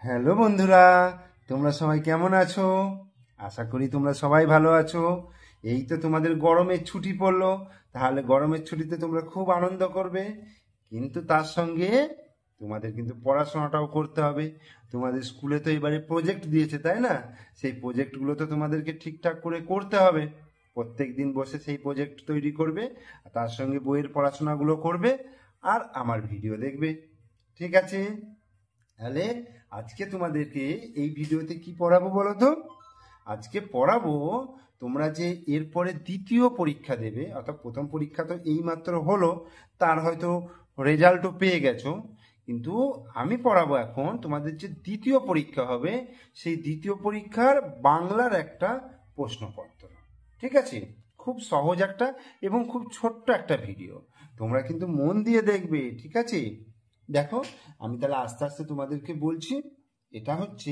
Hello বন্ধুরা, তোমরা সবাই কেমন আছো? আশা করি তোমরা সবাই ভালো আছো। এই তো তোমাদের গরমের ছুটি পড়লো, তাহলে গরমের ছুটিতে তোমরা খুব আনন্দ করবে, কিন্তু তার সঙ্গে তোমাদের কিন্তু পড়াশোনাটাও করতে হবে। তোমাদের স্কুলে তো এবারে প্রজেক্ট দিয়েছে, তাই না? সেই প্রজেক্টগুলো তো তোমাদেরকে ঠিকঠাক করে করতে হবে। প্রত্যেক দিন বসে সেই প্রজেক্ট তৈরি করবে, আর তার সঙ্গে বইয়ের পড়াশোনাগুলো করবে, আর আমার ভিডিও দেখবে। ঠিক আছে? তাহলে আজকে তোমাদেরকে এই ভিডিওতে কি পড়াবো বলো তো? আজকে পড়াবো তোমরা যে এরপরে দ্বিতীয় পরীক্ষা দেবে, অর্থাৎ প্রথম পরীক্ষা তো এইমাত্র হলো, তার হয়তো রেজাল্টও পেয়ে গেছো, কিন্তু আমি পড়াবো এখন তোমাদের যে দ্বিতীয় পরীক্ষা হবে, সেই দ্বিতীয় পরীক্ষার বাংলার একটা প্রশ্নপত্র। ঠিক আছে? খুব সহজ একটা এবং খুব ছোট্ট একটা ভিডিও, তোমরা কিন্তু মন দিয়ে দেখবে। ঠিক আছে? দেখো, আমি তাহলে আস্তে আস্তে তোমাদেরকে বলছি। এটা হচ্ছে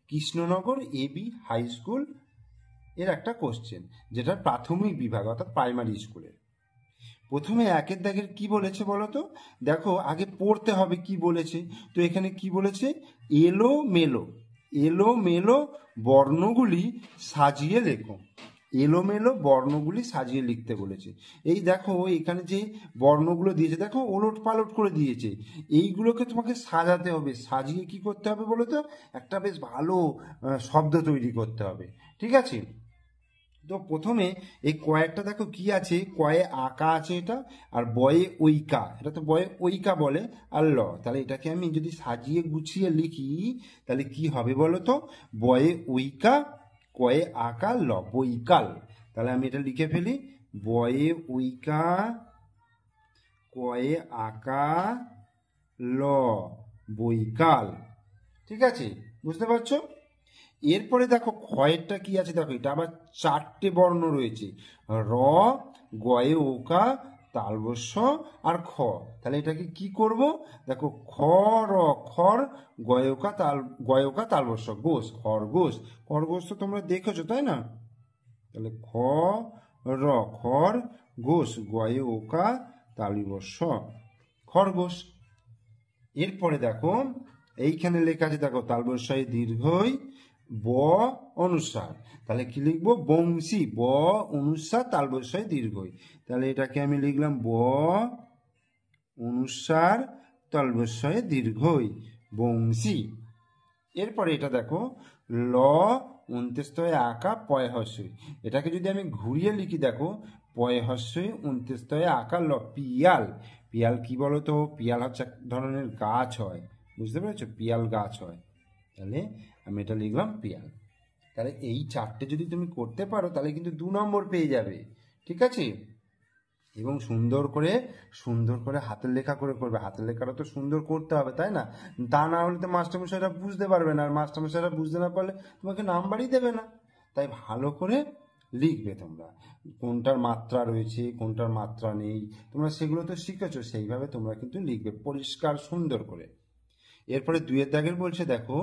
কৃষ্ণনগর এবি হাই স্কুল এর একটা কোশ্চেন, যেটা প্রাথমিক বিভাগ অর্থাৎ প্রাইমারি স্কুলের। প্রথমে একের দাগের কি বলেছে বলো তো? দেখো, আগে পড়তে হবে কি বলেছে। তো এখানে কি বলেছে? এলো মেলো, এলো মেলো বর্ণগুলি সাজিয়ে লেখো। এলোমেলো বর্ণগুলি সাজিয়ে লিখতে বলেছে। এই দেখো, এখানে যে বর্ণগুলো দিয়েছে, দেখো ওলট পালট করে দিয়েছে। এইগুলোকে তোমাকে সাজাতে হবে। সাজিয়ে কি করতে হবে বলো তো? একটা বেশ ভালো শব্দ তৈরি করতে হবে। ঠিক আছে? তো প্রথমে এই কয়েকটা দেখো কি আছে, কয়ে আঁকা আছে এটা, আর বয়ে ঐকা, এটা তো বয়ে ঐকা বলে, আর ল। তাহলে এটাকে আমি যদি সাজিয়ে গুছিয়ে লিখি তাহলে কি হবে বলো তো? বয়ে ঐকা, কয়ে আঁকা, ল, বৈকাল। তাহলে আমি এটা লিখে ফেলি, বয়ে ঐকা, কয়ে আঁকা, ল, বৈকাল। ঠিক আছে? বুঝতে পারছো? এরপরে দেখো ক্ষয়েরটা কি আছে, দেখো এটা আবার চারটে বর্ণ রয়েছে, র, গয়ে ওকা, তালবস্য আর খ। তাহলে এটাকে কি করব? দেখো, খ, র, খর, গয়োকা তাল, গয়োকা তালবস্য, গোস, খরগোশ। খরগোশ তো তোমরা দেখেছো, তাই না? তাহলে খ, র, খর, গোস, গয়ে ওকা তালবস্য, খরগোশ। এরপরে দেখো, এইখানে লেখা আছে, দেখো তালবস্যায় দীর্ঘই, ব অনুস্বার। তাহলে কি লিখবো? বংশী, ব অনুস্বার, তালবস্যায় দীর্ঘই। তাহলে এটাকে আমি লিখলাম ব অনুস্বার, তালবস্যায় দীর্ঘই, বংশী। এরপরে এটা দেখো, ল অন্ত্যেষ্টয়ে আঁকা পয় হস্যই। এটাকে যদি আমি ঘুরিয়ে লিখি, দেখো পয় হস্যই অন্ত্যেষ্টয়ে আঁকা ল, পিয়াল। পিয়াল কি বলো তো? পিয়াল হচ্ছে এক ধরনের গাছ হয়, বুঝতে পেরেছো? পিয়াল গাছ হয়। তাহলে আমি এটা লিখলাম পিয়াল। তাহলে এই চারটে যদি তুমি করতে পারো তাহলে কিন্তু 2 নম্বর পেয়ে যাবে। ঠিক আছে? এবং সুন্দর করে হাতের লেখা করে করবে। হাতের লেখাটা তো সুন্দর করতে হবে, তাই না? তা না হলে তো মাস্টারমশাইরা বুঝতে পারবে না, আর মাস্টারমশাইরা বুঝতে না পারলে তোমাকে নাম্বারই দেবে না। তাই ভালো করে লিখবে তোমরা, কোনটার মাত্রা রয়েছে কোনটার মাত্রা নেই, তোমরা সেগুলো তো শিখেছো, সেইভাবে তোমরা কিন্তু লিখবে পরিষ্কার সুন্দর করে। এরপরে 2 দাগের বলছে, দেখো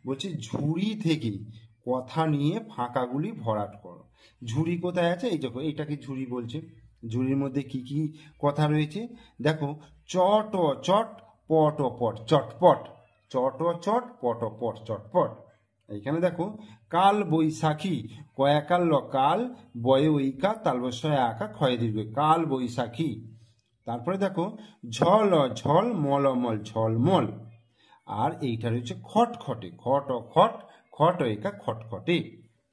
বলছে ঝুড়ি থেকে কথা নিয়ে ফাঁকাগুলি ভরাট করো। ঝুড়ি কোথায় আছে? এই দেখো, এইটাকে ঝুড়ি বলছে। ঝুড়ির মধ্যে কি কি কথা রয়েছে দেখো, চট ও চট, পট ও পট, চটপট, চট ও চট, পট ও পট, চটপট। এইখানে দেখো, কাল বৈশাখী, কয়াকাল ল কাল, বয়ে ঐকা, তালবস্যয় আঁকা, ক্ষয় দীর্ঘ, কাল বৈশাখী। তারপরে দেখো, ঝল ও ঝল, মল ও মল, ঝলমল। আর এইটা রয়েছে খটখটে, খট ও খট, খট ও একা, খটখটে।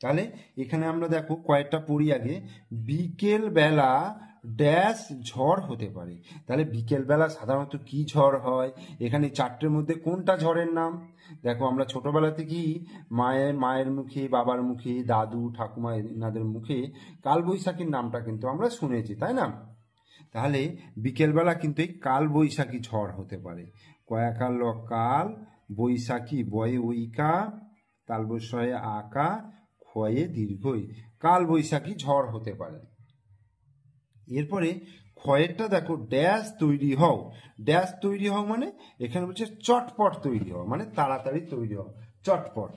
তাহলে এখানে আমরা দেখো কয়েকটা পড়ি আগে। বিকেল বেলা ড্যাশ ঝড় হতে পারে। তাহলে বিকেল বেলা সাধারণত কি ঝড় হয়? এখানে চারটের মধ্যে কোনটা ঝড়ের নাম? দেখো, আমরা ছোটবেলা থেকেই মায়ের মুখে, বাবার মুখে, দাদু ঠাকুমা এনাদের মুখে কালবৈশাখীর নামটা কিন্তু আমরা শুনেছি, তাই না? তাহলে বিকেলবেলা কিন্তু এই কাল বৈশাখী ঝড় হতে পারে। কয়াকাল ল কাল, বৈশাখী বয়ে ঐকা, তালবস্যয়ে আঁকা, ক্ষয়ে দীর্ঘই, কাল বৈশাখী ঝড় হতে পারে। এরপরে ক্ষয়েরটা দেখো, ড্যাশ তৈরি হও। ড্যাশ তৈরি হও মানে এখানে বলছে চটপট তৈরি হও, মানে তাড়াতাড়ি তৈরি হও, চটপট।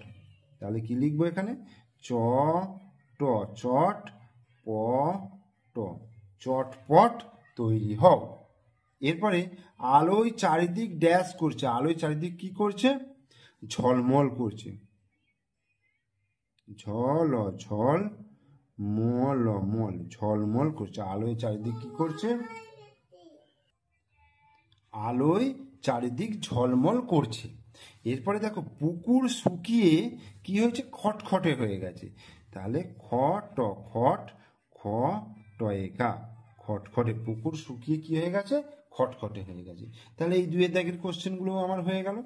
তাহলে কি লিখবো এখানে? চ, ট, চট, প, ট, চটপট তৈরি হও। এরপরে আলোয় চারিদিক ড্যাশ করছে। আলোয় চারিদিক কি করছে? ঝলমল করছে, ঝল ঝল মল মল, ঝলমল করছে। আলোয় চারিদিক কি করছে? আলোয় চারিদিক ঝলমল করছে। এরপরে দেখো পুকুর শুকিয়ে কি হয়েছে? খটখটে হয়ে গেছে। তাহলে খট খ টয়েকা, খটখটে, পুকুর শুকিয়ে কি হয়ে গেছে? খটখটে হয়ে গেছে। তাহলে এই 2 দাগের কোশ্চেনগুলো আমার হয়ে গেল।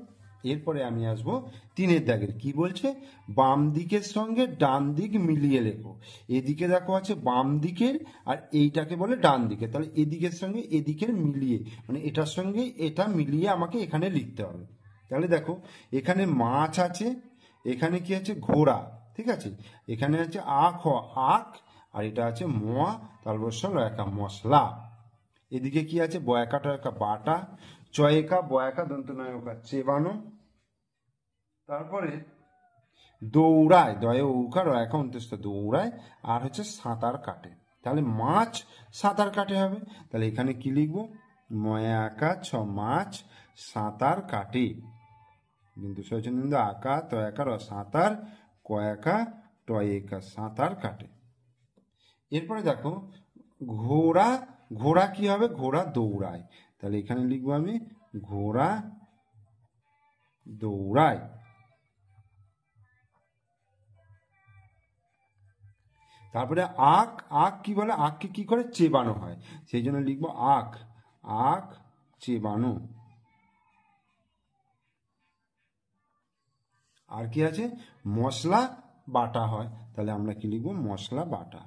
এরপরে আমি আসব 3 দাগের। কি বলছে? বাম দিকের সঙ্গে ডান দিক মিলিয়ে লেখো। এদিকে দেখো আছে বাম দিকের, আর এইটাকে বলে ডান দিকে। তাহলে এদিকের সঙ্গে এদিকের মিলিয়ে, মানে এটার সঙ্গে এটা মিলিয়ে আমাকে এখানে লিখতে হবে। তাহলে দেখো এখানে মাছ আছে, এখানে কি আছে? ঘোড়া, ঠিক আছে। এখানে আছে আখ, আখ, আর এটা আছে মোয়া, তারপর একা মশলা। এদিকে কি আছে? বয়াকা টয়কা বাটা, চয়েকা বয়াকা দন্তনায়কা চেবানো। তারপরে দৌড়ায়, দয়ে ঔকা রয়াকা অন্ত্যেষ্ঠ, দৌড়ায়। আর হচ্ছে সাঁতার কাটে। তাহলে মাছ সাঁতার কাটে হবে। তাহলে এখানে কি লিখবো? ময়াকা ছ মাছ সাঁতার কাটে, বিন্দু সচন্দ আকা তয়াকা র সাঁতার, কয়াকা টয়েকা সাঁতার কাটে। এরপরে দেখো ঘোড়া, ঘোড়া কি হবে? ঘোড়া দৌড়ায়। তাহলে এখানে লিখবো আমি ঘোড়া দৌড়ায়। তারপরে আখ, আখ কি বলে? আখকে কি করে? চেবানো হয়, সেই জন্য লিখবো আখ, আখ চেবানো। আর কি আছে? মশলা বাটা হয়, তাহলে আমরা কি লিখবো? মশলা বাটা,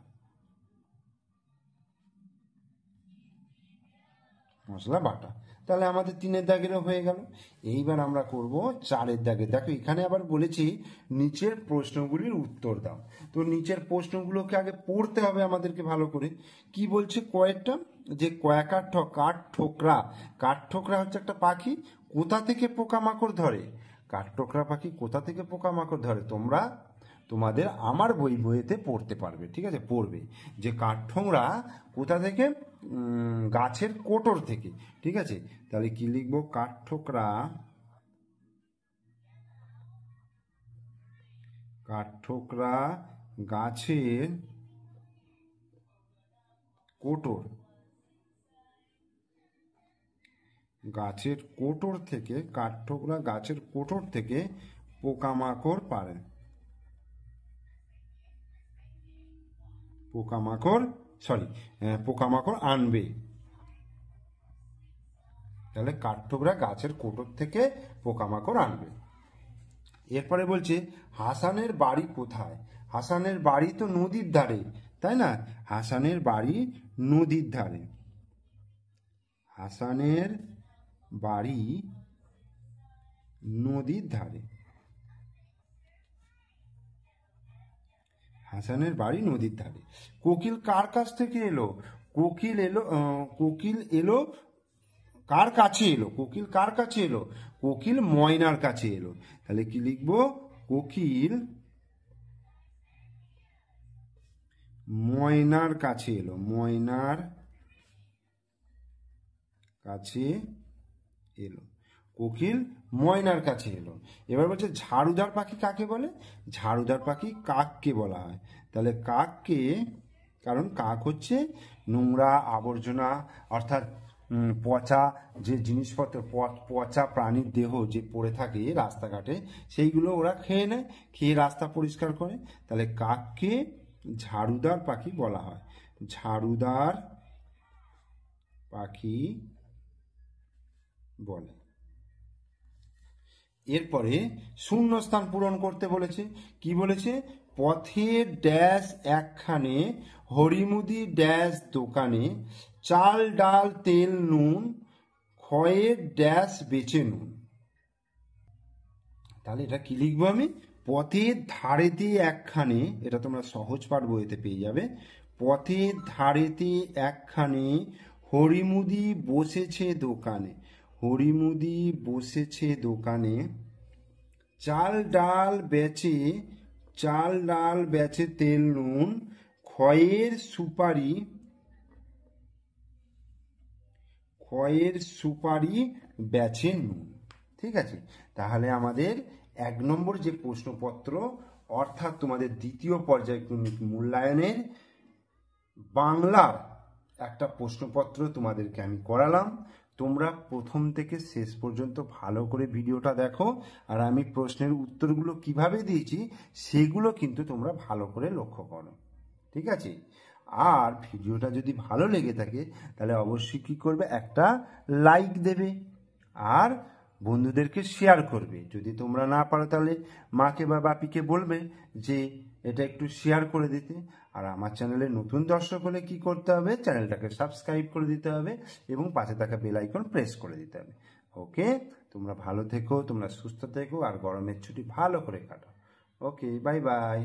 মশলা বাটা। তাহলে আমাদের 3 দাগেরও হয়ে গেল। এইবার আমরা করব 4 দাগে। দেখো এখানে আবার বলেছি নিচের প্রশ্নগুলির উত্তর দাও। তো নিচের প্রশ্নগুলোকে আগে পড়তে হবে আমাদেরকে ভালো করে। কি বলছে কয়েকটা? যে কয়াকার কাঠ ঠোকরা, কাঠ ঠোকরা হচ্ছে একটা পাখি। কোথা থেকে পোকামাকড় ধরে? কাঠ ঠোকরা পাখি কোথা থেকে পোকামাকড় ধরে? তোমরা তোমাদের আমার বইতে পড়তে পারবে, ঠিক আছে, পড়বে যে কাঠঠোকরা কোথা থেকে? গাছের কোটর থেকে, ঠিক আছে। তাহলে কি লিখবো? কাঠঠোকরা, কাঠঠোকরা গাছের কোটর, গাছের কোটর থেকে, কাঠঠোকরা গাছের কোটর থেকে পোকামাকড় পারে, পোকামাকড় আনবে। তাহলে কাঠঠোকরা গাছের কোটর থেকে পোকামাকড় আনবে। এরপরে বলছে হাসানের বাড়ি কোথায়? হাসানের বাড়ি তো নদীর ধারে, তাই না? হাসানের বাড়ি নদীর ধারে, হাসানের বাড়ি নদীর ধারে, হাসানের বাড়ি নদীর ধারে। কোকিল কার কাছ থেকে এলো? কোকিল এলো, কোকিল এলো কার কাছে এলো? কোকিল কার কাছে এলো? কোকিল ময়নার কাছে এলো। তাহলে কি লিখবো? কোকিল ময়নার কাছে এলো, ময়নার কাছে এলো, কোকিল ময়নার কাছে এলো। এবার বলছে ঝাড়ুদার পাখি কাকে বলে? ঝাড়ুদার পাখি কাককে বলা হয়। তাহলে কাককে, কারণ কাক হচ্ছে নোংরা আবর্জনা, অর্থাৎ পচা যে জিনিসপত্র, পচা প্রাণীর দেহ যে পড়ে থাকে রাস্তাঘাটে, সেইগুলো ওরা খেয়ে নেয়, খেয়ে রাস্তা পরিষ্কার করে। তাহলে কাককে ঝাড়ুদার পাখি বলা হয়, ঝাড়ুদার পাখি বলে। এরপরে শূন্যস্থান পূরণ করতে বলেছে। কি বলেছে? পথের ড্যাশ একখানে হরিমুদি ড্যাশ দোকানে চাল ডাল তেল নুন ক্ষয়ের ড্যাশ বেচে নুন। তাহলে এটা কি লিখবো আমি? পথের ধারেতে একখানে, এটা তোমরা সহজ পাঠ বইতে পেয়ে যাবে। পথের ধারেতে একখানে হরিমুদি বসেছে দোকানে, হরিমুদি বসেছে দোকানে চাল ডাল বেচে, চাল ডাল বেচে তেল নুন ক্ষয়ের সুপারি, ক্ষয়ের সুপারি বেচে নুন। ঠিক আছে, তাহলে আমাদের 1 নম্বর যে প্রশ্নপত্র অর্থাৎ তোমাদের দ্বিতীয় পর্যায়ক্রমিক মূল্যায়নের বাংলার একটা প্রশ্নপত্র তোমাদেরকে আমি করালাম। তোমরা প্রথম থেকে শেষ পর্যন্ত ভালো করে ভিডিওটা দেখো, আর আমি প্রশ্নের উত্তরগুলো কিভাবে দিয়েছি সেগুলো কিন্তু তোমরা ভালো করে লক্ষ্য করো, ঠিক আছে? আর ভিডিওটা যদি ভালো লেগে থাকে তাহলে অবশ্যই কী করবে, একটা লাইক দেবে আর বন্ধুদেরকে শেয়ার করবে। যদি তোমরা না পারো তাহলে মাকে বা বাপিকে বলবে যে এটা একটু শেয়ার করে দিতে। আর আমার চ্যানেলে নতুন দর্শক হলে কী করতে হবে, চ্যানেলটাকে সাবস্ক্রাইব করে দিতে হবে এবং পাশে থাকা বেল আইকন প্রেস করে দিতে হবে। ওকে, তোমরা ভালো থেকো, তোমরা সুস্থ থেকো আর গরমের ছুটি ভালো করে কাটো। ওকে, বাই বাই।